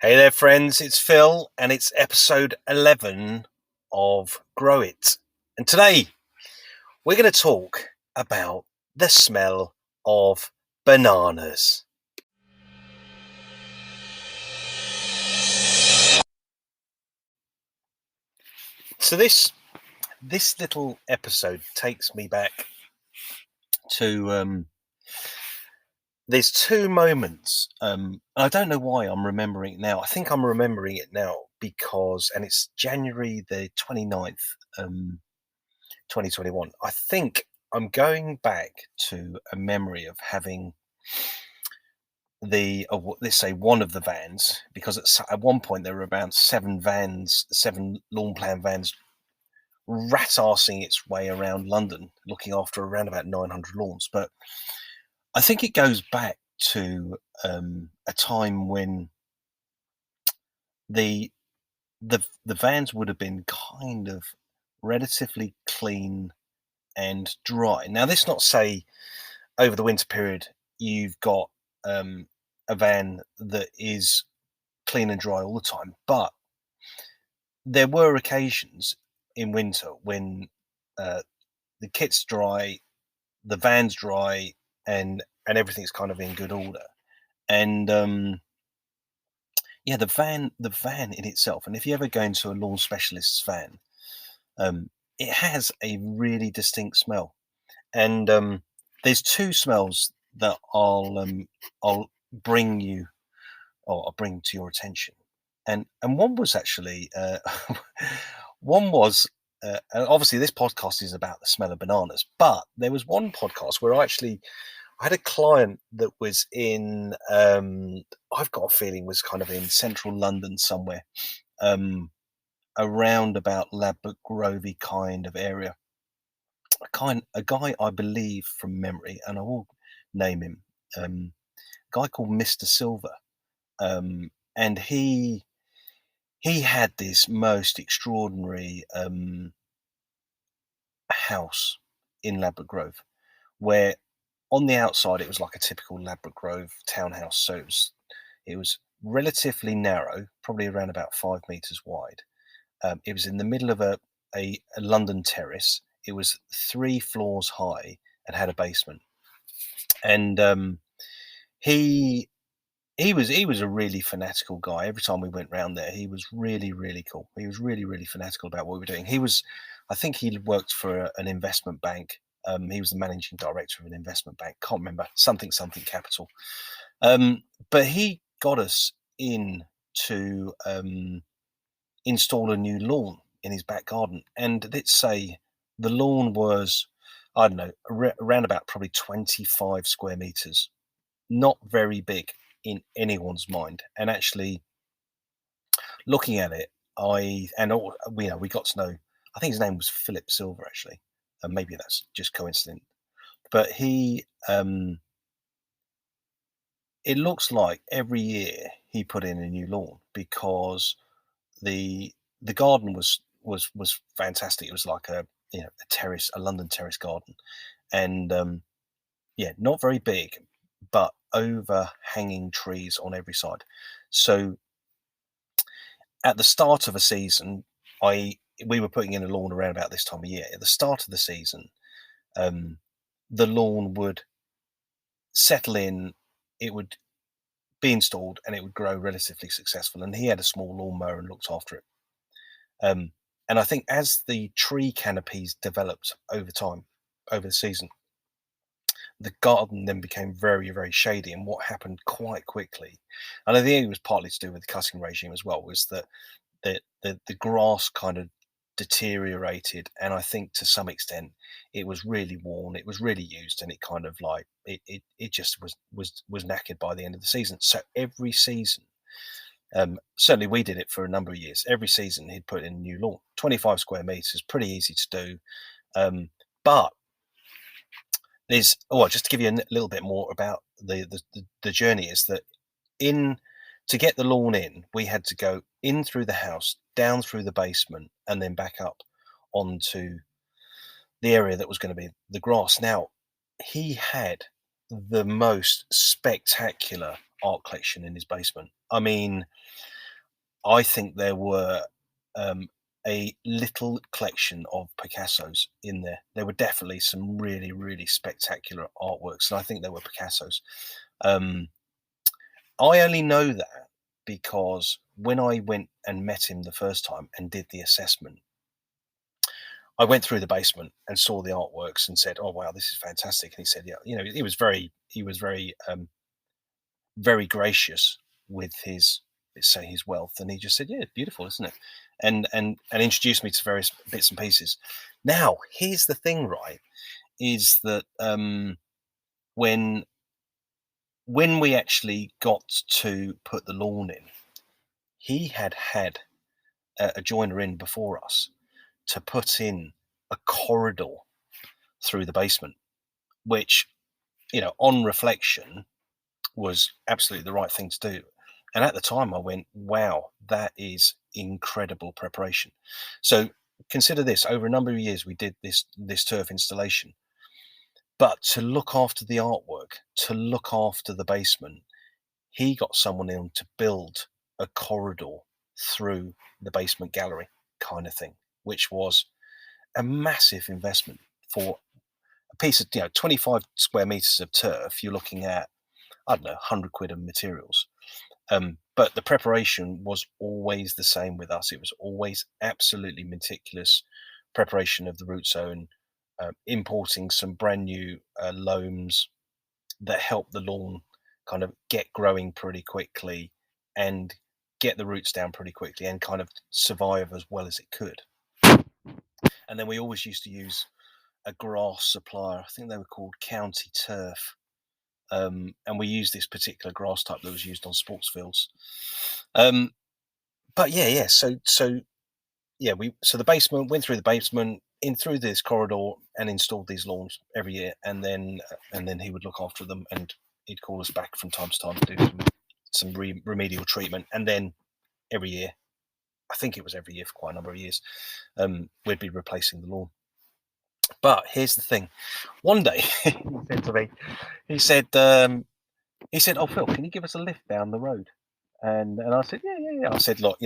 Hey there, friends. It's Phil, and it's episode 11 of Grow It. And today we're going to talk about the smell of bananas. So this little episode takes me back to there's two moments. I don't know why I'm remembering it now. I think I'm remembering it now because, and it's January the 29th, 2021. I think I'm going back to a memory of having let's say one of the vans, because at one point there were about seven lawn plan vans, rat-arsing its way around London, looking after around about 900 lawns. But I think it goes back to a time when the the vans would have been kind of relatively clean and dry. Now, this not say over the winter period you've got um, a van that is clean and dry all the time, but there were occasions in winter when uh, the kit's dry, the van's dry, and everything's kind of in good order. And yeah, the van in itself, and if you ever go into a lawn specialist's van, it has a really distinct smell. And there's two smells that I'll bring you, or I'll bring to your attention. And one was actually one was and obviously this podcast is about the smell of bananas, but there was one podcast where I had a client that was in I've got a feeling was kind of in central London somewhere, um, around about Ladbroke Grovey kind of area. A guy I believe from memory, and I will name him, a guy called Mr. Silver. And he had this most extraordinary house in Ladbroke Grove, where on the outside it was like a typical Ladbroke Grove townhouse. So it was relatively narrow, probably around about 5 meters wide. It was in the middle of a London terrace. It was 3 floors high and had a basement. And he he was a really fanatical guy. Every time we went round there, he was really, really cool. He was really, really fanatical about what we were doing. I think he worked for an investment bank. He was the managing director of an investment bank. Can't remember, something capital. But he got us in to install a new lawn in his back garden. And let's say the lawn was, I don't know, around about probably 25 square meters, not very big in anyone's mind. And actually, looking at it, we got to know. I think his name was Philip Silver, actually, and maybe that's just coincidence. But it looks like every year he put in a new lawn because the the garden was fantastic. It was like a terrace, a London terrace garden, and yeah, not very big, but overhanging trees on every side. So at the start of a season, I we were putting in a lawn around about this time of year. At the start of the season, um, the lawn would settle in, it would be installed, and it would grow relatively successful. And he had a small lawnmower and looked after it. Um, and I think as the tree canopies developed over time, over the season, the garden then became very, very shady. And what happened quite quickly, and I think it was partly to do with the cutting regime as well, was that the grass kind of deteriorated, and I think to some extent it was really worn, it was really used, and it kind of like it just was knackered by the end of the season. So every season, certainly we did it for a number of years. Every season he'd put in a new lawn, 25 square meters, pretty easy to do. But there's just to give you a little bit more about the journey, is that in to get the lawn in, we had to go in through the house, down through the basement, and then back up onto the area that was going to be the grass. Now, he had the most spectacular art collection in his basement. I mean, I think there were um, a little collection of Picassos in there. There were definitely some really, really spectacular artworks, and I think they were Picassos. Um, I only know that because when I went and met him the first time and did the assessment, I went through the basement and saw the artworks and said, "Oh wow, this is fantastic." And he said, "Yeah, you know, very gracious with his, let's say, his wealth." And he just said, "Yeah, it's beautiful, isn't it?" And introduced me to various bits and pieces. Now, here's the thing, right? Is that when we actually got to put the lawn in, he had a joiner in before us to put in a corridor through the basement, which, on reflection, was absolutely the right thing to do. And at the time, I went, wow, that is incredible preparation. So consider this: over a number of years, we did this turf installation, but to look after the artwork, to look after the basement, he got someone in to build a corridor through the basement gallery, kind of thing, which was a massive investment for a piece of 25 square meters of turf. You're looking at, I don't know, 100 quid of materials. But the preparation was always the same with us. It was always absolutely meticulous preparation of the root zone, importing some brand new loams that help the lawn kind of get growing pretty quickly and get the roots down pretty quickly and kind of survive as well as it could. And then we always used to use a grass supplier. I think they were called County Turf. And we used this particular grass type that was used on sports fields. Um, but yeah. So the basement, went through the basement, in through this corridor, and installed these lawns every year, and then he would look after them, and he'd call us back from time to time to do some remedial treatment, and then every year, I think it was every year for quite a number of years, we'd be replacing the lawn. But here's the thing: one day he said to me, he said, "Oh Phil, can you give us a lift down the road?" And I said, yeah. I said, look,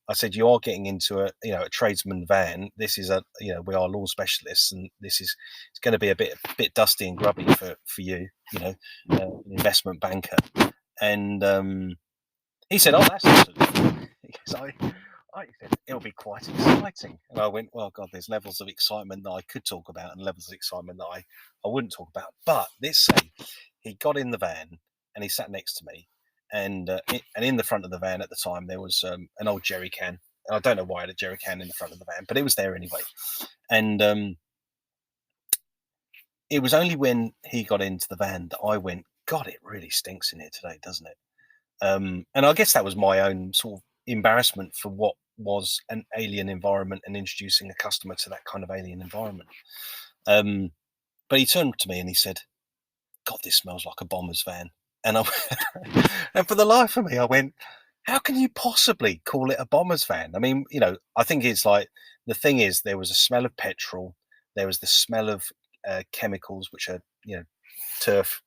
I said, you are getting into a tradesman van. This is we are law specialists, and it's going to be a bit dusty and grubby for you, an investment banker. And he said, oh, that's absolutely fine. Because I said, it'll be quite exciting. And I went, well, God, there's levels of excitement that I could talk about and levels of excitement that I wouldn't talk about. But let's say he got in the van and he sat next to me, and in the front of the van at the time there was an old jerry can. And I don't know why I had a jerry can in the front of the van, but it was there anyway. And it was only when he got into the van that I went, God, it really stinks in here today, doesn't it? And I guess that was my own sort of embarrassment for what was an alien environment and introducing a customer to that kind of alien environment. But he turned to me and he said, God, this smells like a bomber's van. And I, and for the life of me, I went, how can you possibly call it a bomber's van? I mean, I think it's like, the thing is, there was a smell of petrol, there was the smell of chemicals, which are, turf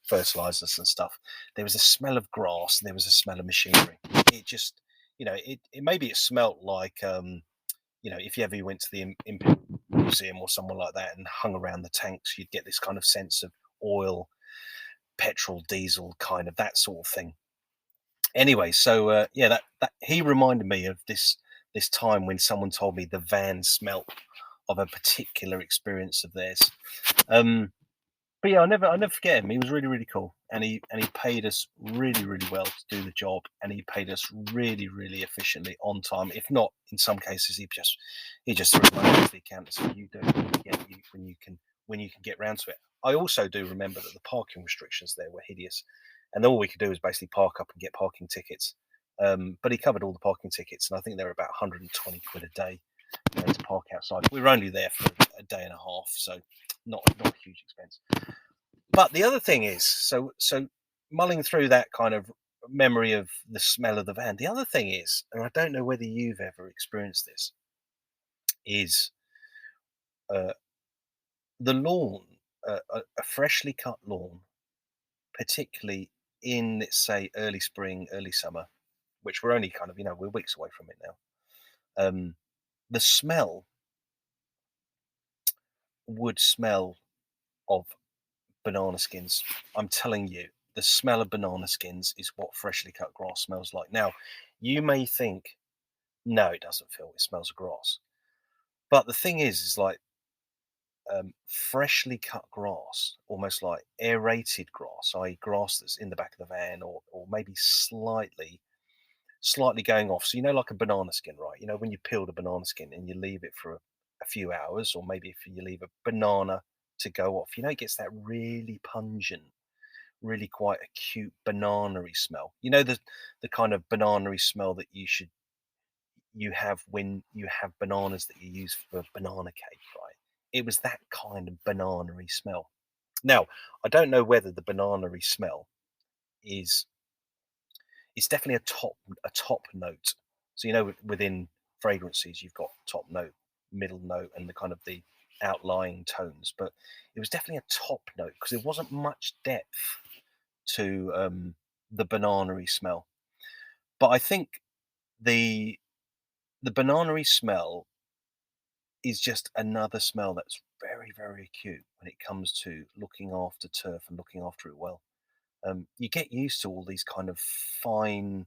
fertilizers and stuff. There was a smell of grass, and there was a smell of machinery. It just, it maybe it smelt like, if you ever went to the Imperial Museum or someone like that and hung around the tanks, you'd get this kind of sense of oil, petrol, diesel, kind of that sort of thing. Anyway, so yeah, that he reminded me of this time when someone told me the van smelt of a particular experience of theirs. Um, but yeah, I never forget him. He was really, really cool, and he paid us really, really well to do the job, and he paid us really, really efficiently on time. If not, in some cases, he just threw money into the account and said, "You do it when you can get round to it." I also do remember that the parking restrictions there were hideous, and all we could do was basically park up and get parking tickets. But he covered all the parking tickets, and I think they were about 120 quid a day to park outside. We were only there for a day and a half, so not a huge expense. But the other thing is, so mulling through that kind of memory of the smell of the van, the other thing is, and I don't know whether you've ever experienced this, is uh, the lawn, a freshly cut lawn, particularly in, let's say, early spring, early summer, which we're only kind of, we're weeks away from it now. The smell would smell of banana skins. I'm telling you, the smell of banana skins is what freshly cut grass smells like. Now, you may think, no, it doesn't, Phil. It smells of grass. But the thing is like freshly cut grass, almost like aerated grass, i.e., grass that's in the back of the van, or maybe slightly going off. So like a banana skin, right? When you peel the banana skin and you leave it for a few hours, or maybe if you leave a banana to go off, it gets that really pungent, really quite acute banana-y smell. The kind of banana-y smell that you have when you have bananas that you use for banana cake, right? It was that kind of banana-y smell. Now, I don't know whether the banana-y smell is it's definitely a top note. So within fragrances, you've got top note, middle note, and the kind of the outlying tones. But it was definitely a top note because there wasn't much depth to the banana-y smell. But I think the banana-y smell is just another smell that's very, very acute when it comes to looking after turf and looking after it well. You get used to all these kind of fine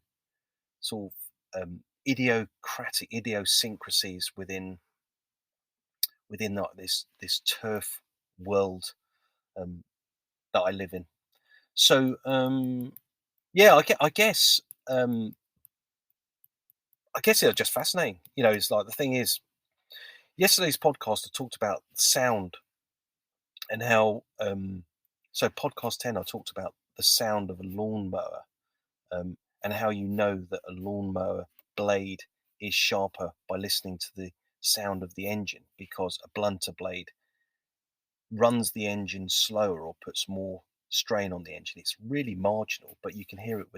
sort of idiosyncrasies within this turf world um, that I live in. So yeah, um, I guess it's just fascinating. It's like the thing is, yesterday's podcast I talked about sound and how so podcast 10 I talked about the sound of a lawnmower, and how that a lawnmower blade is sharper by listening to the sound of the engine, because a blunter blade runs the engine slower or puts more strain on the engine. It's really marginal, but you can hear it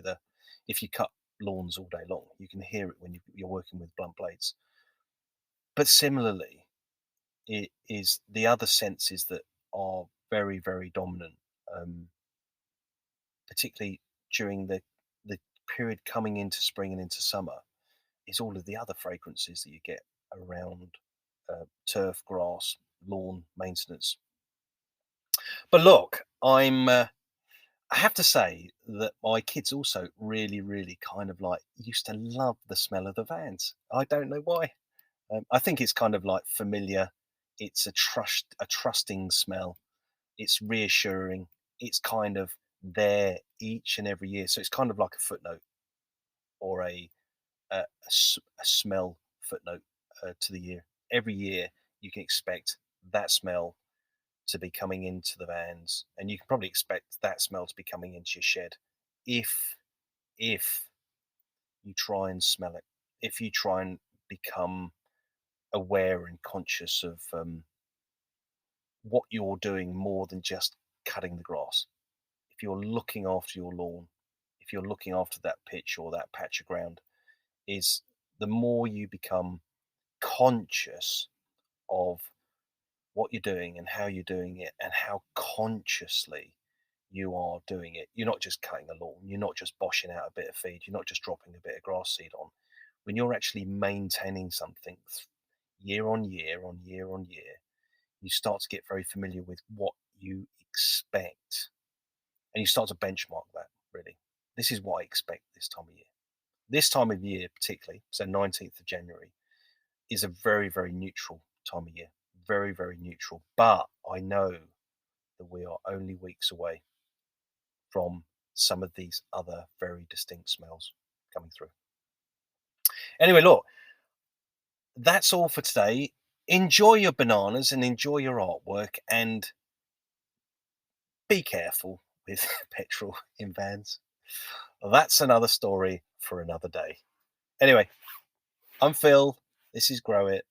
if you cut lawns all day long, you can hear it when you're working with blunt blades. But similarly, it is the other senses that are very, very dominant, particularly during the period coming into spring and into summer, is all of the other fragrances that you get around turf, grass, lawn maintenance. But look, I have to say that my kids also really, really kind of like used to love the smell of the vans. I don't know why. I think it's kind of like familiar. It's a trusting smell. It's reassuring. It's kind of there each and every year. So it's kind of like a footnote, or a smell footnote to the year. Every year you can expect that smell to be coming into the vans, and you can probably expect that smell to be coming into your shed if if you try and smell it, if you try and become aware and conscious of what you're doing more than just cutting the grass. If you're looking after your lawn, if you're looking after that pitch or that patch of ground, is the more you become conscious of what you're doing and how you're doing it and how consciously you are doing it. You're not just cutting a lawn, you're not just boshing out a bit of feed, you're not just dropping a bit of grass seed on. When you're actually maintaining something year on year on year on year, you start to get very familiar with what you expect, and you start to benchmark that. Really, this is what I expect this time of year. This time of year, particularly, so 19th of January, is a very, very neutral time of year. Very, very neutral. But I know that we are only weeks away from some of these other very distinct smells coming through. Anyway, look, that's all for today. Enjoy your bananas and enjoy your artwork, and be careful with petrol in vans. That's another story for another day. Anyway, I'm Phil. This is Grow It.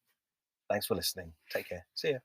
Thanks for listening. Take care. See ya.